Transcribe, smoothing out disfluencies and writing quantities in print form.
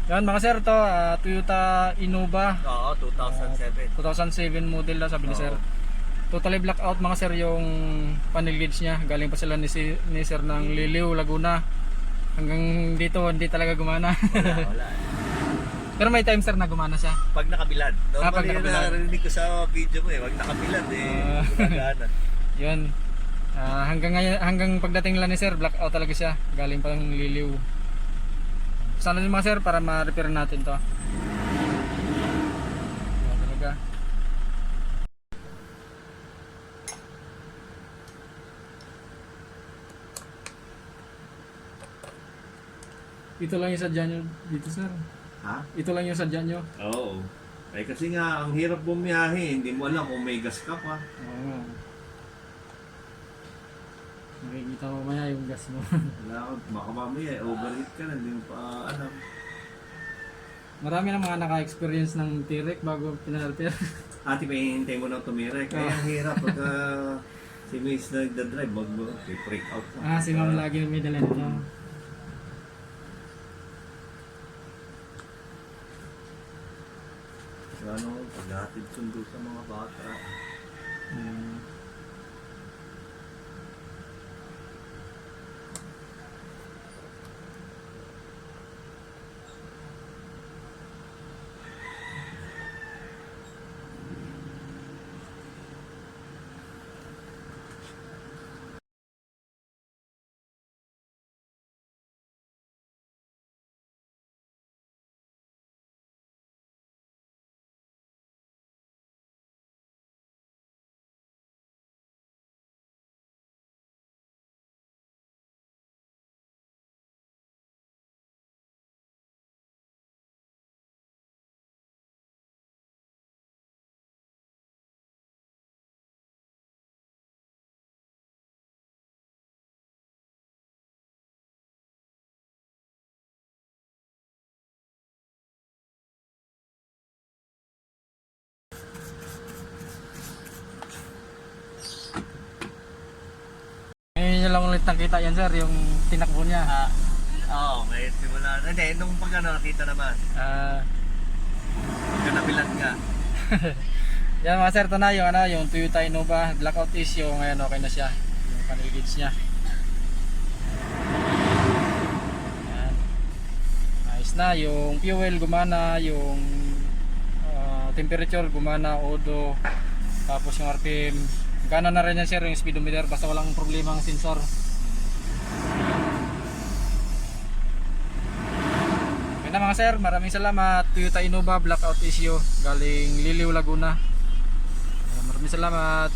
Yan mga sir, to Toyota Innova. Oo, 2007. 2007 model na sabi ni sir. Totally blackout mga sir yung panel gauge niya. Galing pa sila ni sir ng Liliw, Laguna. Hanggang dito hindi talaga gumana. Wala. Pero may time sir na gumana siya. Pag nakabilad. Pag Normally nakabilad. narinig ko sa video mo pag nakabilad gumagana. Yun. Hanggang pagdating lang ni sir, blackout talaga siya. Galing pa ng Liliw. Sana din mga sir para ma-repair natin to. Yan talaga. Ito lang yung sadya nyo dito sir. Ha? Ito lang yung sadya nyo. Oo. Eh kasi nga, ang hirap bumiyahe. Hindi mo alam kung may gas ka pa. Oo. Makikita mo maya yung gas mo. Wala, baka mamaya, overheat ka na, hindi mo pa alam. Marami na mga naka-experience ng T-Rex bago pinarapir. Ate, may hihintay mo na tumira. Kaya ang hirap pagka si Miss na nagdadrive, mag-freak out ka. Si ma'am lagi may dala nito. Ano, paghatid sundo sa mga bata. Ngayon nyo lang ulit nakita yan sir, yung tinakbo niya. Oo, may simula. Hindi, nung pag nakita naman, pagka nabilad nga. Yan mga sir, ito na yung, yung Toyota Innova. Blackout is yung ngayon okay na siya. Yung panel gauge niya. Yan. Ayos na, yung fuel gumana, yung temperature gumana, odo. Tapos yung RPM. Gana na rin yan sir, yung speedometer. Basta walang problema ang sensor. Yan na mga sir, maraming salamat. Toyota Innova Blackout issue galing Liliw, Laguna. Maraming salamat.